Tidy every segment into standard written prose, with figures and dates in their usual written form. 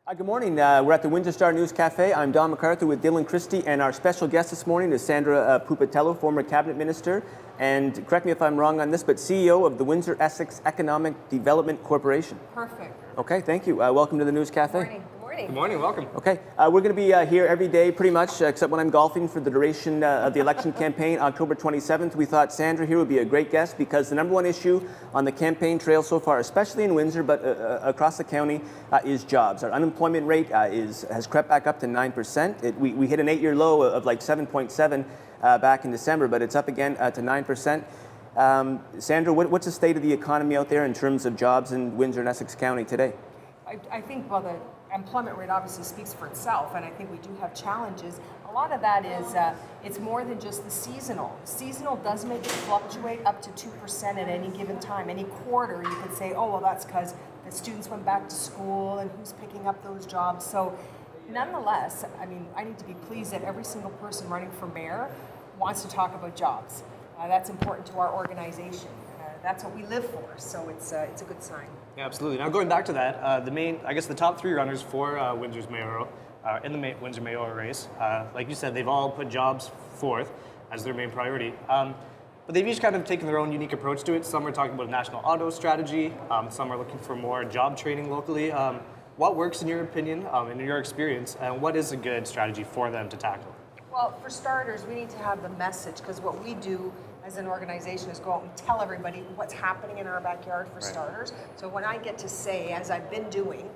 Good morning. We're at the Windsor Star News Cafe. I'm Don McArthur with Dylan Kristy, and our special guest this morning is Sandra Pupatello, former cabinet minister, and correct me if I'm wrong on this, but CEO of the WindsorEssex Economic Development Corporation. Perfect. Okay, thank you. Welcome to the News Cafe. Good morning. Good morning, welcome. Okay, we're going to be here every day pretty much, except when I'm golfing for the duration of the election campaign, October 27th. We thought Sandra here would be a great guest because the number one issue on the campaign trail so far, especially in Windsor, but across the county, is jobs. Our unemployment rate has crept back up to 9%. We hit an 8-year low of like 7.7 back in December, but it's up again to 9%. Sandra, what's the state of the economy out there in terms of jobs in Windsor and Essex County today? I think, well, the employment rate obviously speaks for itself, and I think we do have challenges. A lot of that is, it's more than just the seasonal. Seasonal does make it fluctuate up to 2% at any given time. Any quarter, you could say, oh, well, that's because the students went back to school and who's picking up those jobs. So nonetheless, I mean, I need to be pleased that every single person running for mayor wants to talk about jobs. That's important to our organization. That's what we live for, so it's a good sign. Yeah, absolutely. Now going back to that, the top three runners for Windsor's mayoral, in the Windsor mayoral race, like you said, they've all put jobs forth as their main priority. But they've each kind of taken their own unique approach to it. Some are talking about a national auto strategy. Some are looking for more job training locally. What works in your opinion, in your experience, and what is a good strategy for them to tackle? Well, for starters, we need to have the message, because what we do as an organization is go out and tell everybody what's happening in our backyard for starters. So when I get to say, as I've been doing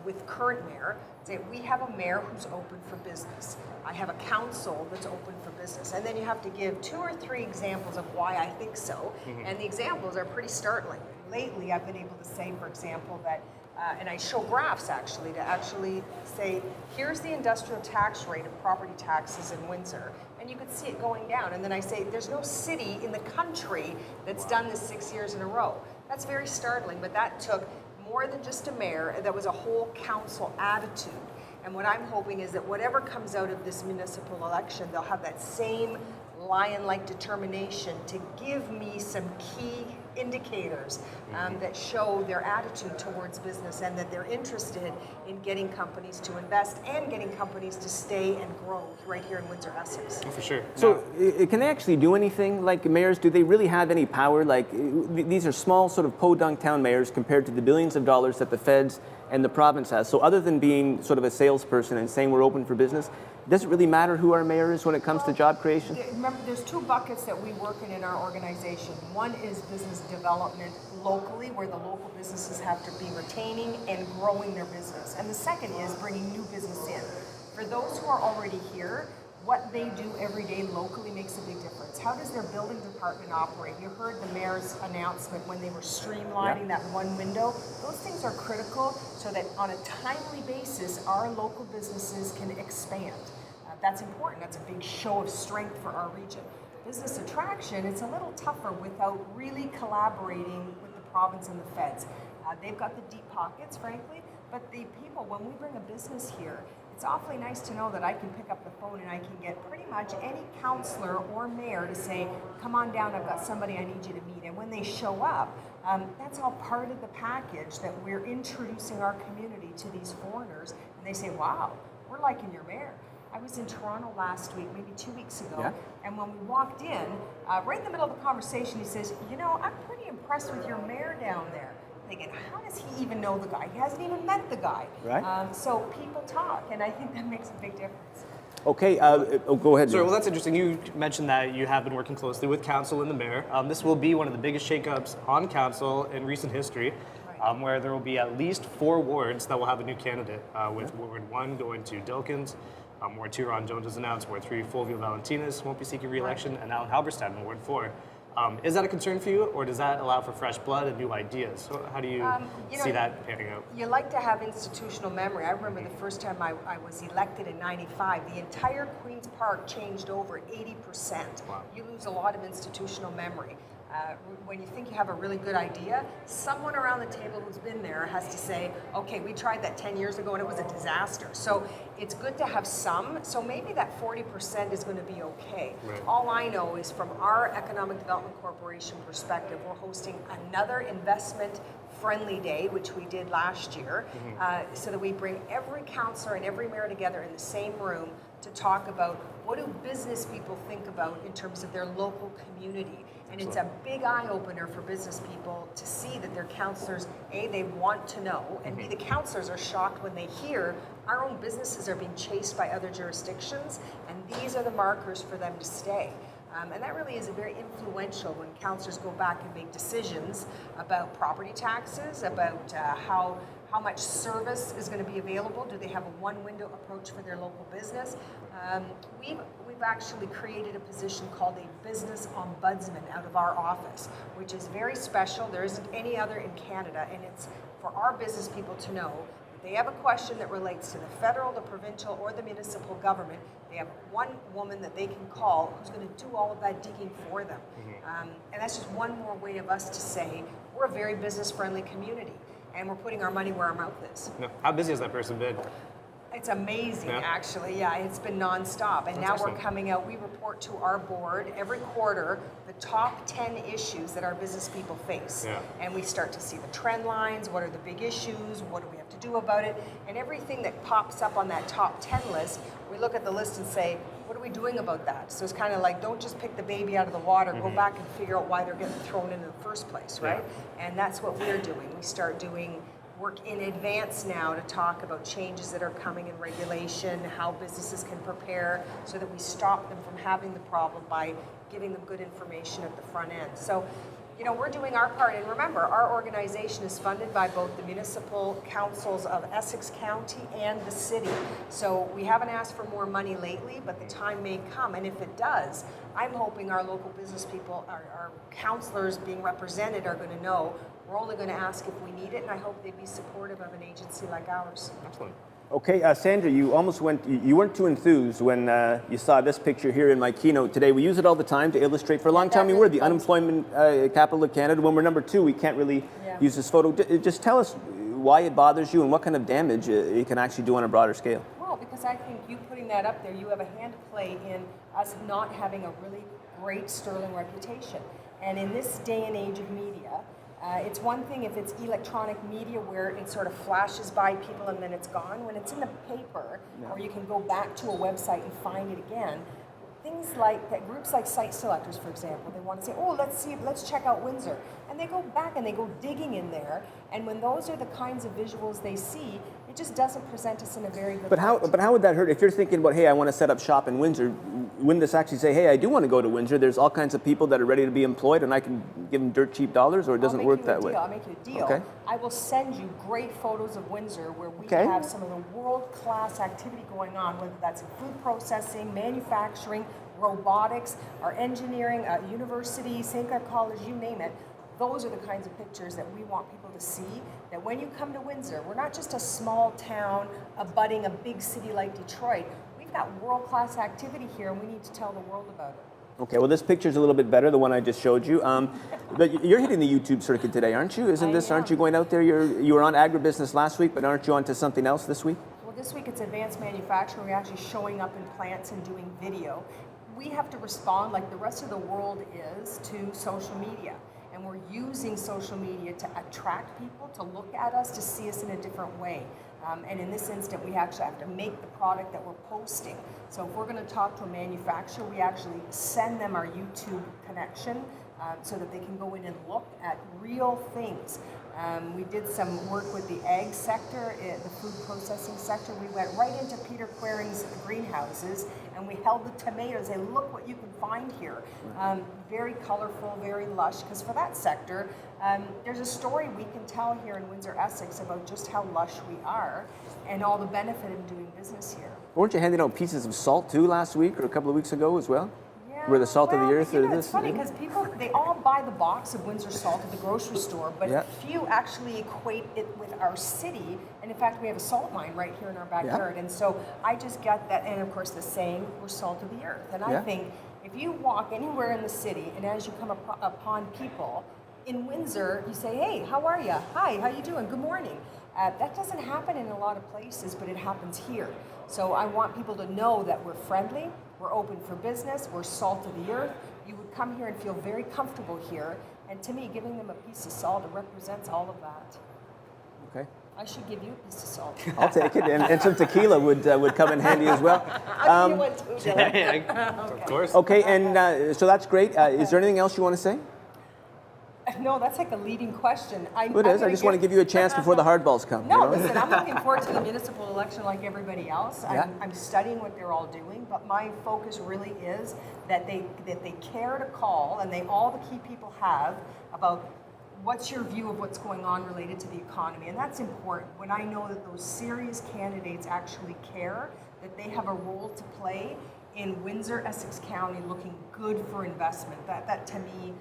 with current mayor, say we have a mayor who's open for business. I have a council that's open for business. And then you have to give 2 or 3 examples of why I think so. Mm-hmm. And the examples are pretty startling. Lately, I've been able to say, for example, that and I show graphs actually to actually say, here's the industrial tax rate of property taxes in Windsor. And you could see it going down. And then I say, there's no city in the country that's done this 6 years in a row. That's very startling, but that took more than just a mayor. That was a whole council attitude. And what I'm hoping is that whatever comes out of this municipal election, they'll have that same lion-like determination to give me some key indicators that show their attitude towards business and that they're interested in getting companies to invest and getting companies to stay and grow right here in WindsorEssex. Oh, for sure. So can they actually do anything like mayors? Do they really have any power? Like these are small sort of podunk town mayors compared to the billions of dollars that the feds and the province has. So other than being sort of a salesperson and saying we're open for business, does it really matter who our mayor is when it comes to job creation? Remember, there's 2 buckets that we work in our organization. One is business development locally, where the local businesses have to be retaining and growing their business. And the second is bringing new business in. For those who are already here, what they do every day locally makes a big difference. How does their building department operate? You heard the mayor's announcement when they were streamlining that one window. Those things are critical so that on a timely basis, our local businesses can expand. That's important. That's a big show of strength for our region. Business attraction, it's a little tougher without really collaborating with the province and the feds. They've got the deep pockets, frankly, but the people, when we bring a business here, it's awfully nice to know that I can pick up the phone and I can get pretty much any councillor or mayor to say, come on down, I've got somebody I need you to meet. And when they show up, that's all part of the package that we're introducing our community to these foreigners. And they say, wow, we're liking your mayor. I was in Toronto last week, maybe 2 weeks ago, and when we walked in, right in the middle of the conversation, he says, you know, I'm pretty impressed with your mayor down there. Thinking, how does he even know the guy? He hasn't even met the guy. Right. So people talk, and I think that makes a big difference. Okay, go ahead. So, well, that's interesting. You mentioned that you have been working closely with council and the mayor. This will be one of the biggest shakeups on council in recent history, where there will be at least 4 wards that will have a new candidate, with Ward 1 going to Dilkins, Ward 2, Ron Jones has announced, Ward 3, Fulvio Valentinas won't be seeking re-election, and Alan Halberstadt in Ward 4. Is that a concern for you, or does that allow for fresh blood and new ideas? So how do you see that panning out? You like to have institutional memory. I remember the first time I was elected in '95, the entire Queen's Park changed over 80%. Wow. You lose a lot of institutional memory. When you think you have a really good idea, someone around the table who's been there has to say, okay, we tried that 10 years ago and it was a disaster. So it's good to have some. So maybe that 40% is going to be okay. Right. All I know is from our Economic Development Corporation perspective, we're hosting another investment Friendly Day, which we did last year, so that we bring every councillor and every mayor together in the same room to talk about what do business people think about in terms of their local community. And it's a big eye-opener for business people to see that their councillors, A, they want to know, and B, the councillors are shocked when they hear our own businesses are being chased by other jurisdictions, and these are the markers for them to stay. And that really is very influential when councillors go back and make decisions about property taxes, about how much service is going to be available. Do they have a one-window approach for their local business? We've actually created a position called a business ombudsman out of our office, which is very special. There isn't any other in Canada, and it's for our business people to know if they have a question that relates to the federal, the provincial, or the municipal government. They have one woman that they can call who's going to do all of that digging for them. And that's just one more way of us to say we're a very business-friendly community, and we're putting our money where our mouth is. No. How busy has that person been? It's amazing, actually. Yeah, it's been nonstop. And now we're coming out, we report to our board every quarter the top 10 issues that our business people face. And we start to see the trend lines, what are the big issues, what do we have to do about it, and everything that pops up on that top 10 list, we look at the list and say, what are we doing about that? So it's kind of like, don't just pick the baby out of the water, go back and figure out why they're getting thrown in the first place, right? And that's what we're doing. We start doing work in advance now to talk about changes that are coming in regulation, how businesses can prepare so that we stop them from having the problem by giving them good information at the front end. So, you know, we're doing our part. And remember, our organization is funded by both the municipal councils of Essex County and the city. So we haven't asked for more money lately, but the time may come. And if it does, I'm hoping our local business people, our councillors being represented are going to know we're only going to ask if we need it, and I hope they'd be supportive of an agency like ours. Excellent. Okay, Sandra, you almost went, you weren't too enthused when you saw this picture here in my keynote today. We use it all the time to illustrate. For a long time, we were the unemployment capital of Canada. When we're number 2, we can't really use this photo. Just tell us why it bothers you and what kind of damage it can actually do on a broader scale. Well, because I think you putting that up there, you have a hand to play in us not having a really great sterling reputation. And in this day and age of media, it's one thing if it's electronic media where it sort of flashes by people and then it's gone. When it's in the paper, or you can go back to a website and find it again, things like that, groups like site selectors, for example, they want to say, oh, let's check out Windsor. And they go back and they go digging in there. And when those are the kinds of visuals they see, it just doesn't present us in a very good light. But how would that hurt? If you're thinking about, hey, I want to set up shop in Windsor, wouldn't this actually say, hey, I do want to go to Windsor, there's all kinds of people that are ready to be employed and I can give them dirt cheap dollars, or it doesn't work that way? I'll make you a deal. Okay. I will send you great photos of Windsor where we have some of the world-class activity going on, whether that's in food processing, manufacturing, robotics, our engineering, university, St. Clair College, you name it. Those are the kinds of pictures that we want people to see, that when you come to Windsor, we're not just a small town abutting a big city like Detroit. We've got world-class activity here, and we need to tell the world about it. Okay, well, this picture's a little bit better, the one I just showed you. But you're hitting the YouTube circuit today, aren't you? Aren't you going out there? You were on agribusiness last week, but aren't you on to something else this week? Well, this week it's advanced manufacturing. We're actually showing up in plants and doing video. We have to respond like the rest of the world is to social media. And we're using social media to attract people, to look at us, to see us in a different way. And in this instant, we actually have to make the product that we're posting. So if we're going to talk to a manufacturer, we actually send them our YouTube connection so that they can go in and look at real things. We did some work with the ag sector, the food processing sector. We went right into Peter Quering's greenhouses and we held the tomatoes and look what you can find here. Very colorful, very lush, because for that sector, there's a story we can tell here in WindsorEssex about just how lush we are and all the benefit in doing business here. Weren't you handing out pieces of salt too last week or a couple of weeks ago as well? Where the salt of the earth or this? It's funny because people, they all buy the box of Windsor salt at the grocery store, but few actually equate it with our city. And in fact, we have a salt mine right here in our backyard. And so I just got that, and of course the saying, we're salt of the earth. And I think if you walk anywhere in the city, and as you come upon people, in Windsor, you say, hey, how are you? Hi, how you doing? Good morning. That doesn't happen in a lot of places, but it happens here. So I want people to know that we're friendly, we're open for business, we're salt of the earth. You would come here and feel very comfortable here. And to me, giving them a piece of salt represents all of that. Okay. I should give you a piece of salt. I'll take it, and some tequila would come in handy as well. I'll give you one too, Dylan. Yeah, of course. Okay, and so that's great. Is there anything else you want to say? No, that's like a leading question. It is. I just want to give you a chance before the hardballs come. No, you know? listen, I'm looking forward to the municipal election like everybody else. Yeah. I'm studying what they're all doing, but my focus really is that they care to call, and all the key people have about what's your view of what's going on related to the economy, and that's important. When I know that those serious candidates actually care, that they have a role to play in Windsor, Essex County looking good for investment, that to me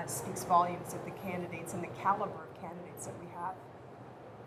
speaks volumes of the candidates and the caliber of candidates that we have.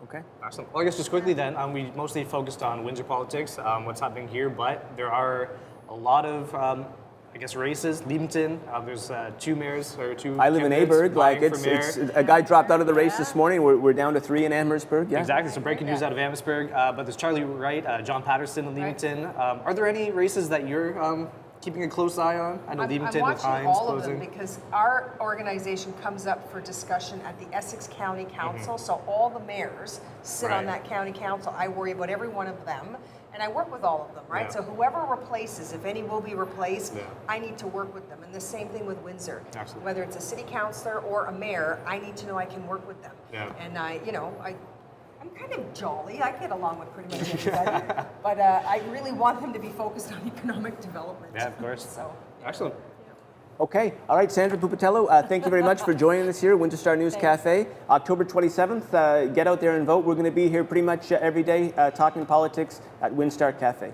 Okay. Excellent. Well, I guess just quickly then, we mostly focused on Windsor politics, what's happening here, but there are a lot of, I guess, races. Leamington, there's two mayors or two. I live in candidates Aberg. Like vying for it's mayor. a guy dropped out of the race this morning. We're down to 3 in Amherstburg. Yeah. Exactly. So breaking news out of Amherstburg. But there's Charlie Wright, John Patterson in Leamington. Are there any races that you're keeping a close eye on? I know Leamington I'm with watching Hines all of closing. them because our organization comes up for discussion at the Essex County Council. So all the mayors sit on that county council. I worry about every one of them, and I work with all of them, right? Yeah. So whoever replaces, if any will be replaced, Yeah. I need to work with them. And the same thing with Windsor. Absolutely. Whether it's a city councilor or a mayor, I need to know I can work with them. Yeah. And I'm kind of jolly. I get along with pretty much everybody, but I really want them to be focused on economic development. Yeah, of course. So. Excellent. Okay. All right, Sandra Pupatello, thank you very much for joining us here at Windsor Star News Cafe. October 27th, get out there and vote. We're going to be here pretty much every day talking politics at Windstar Cafe.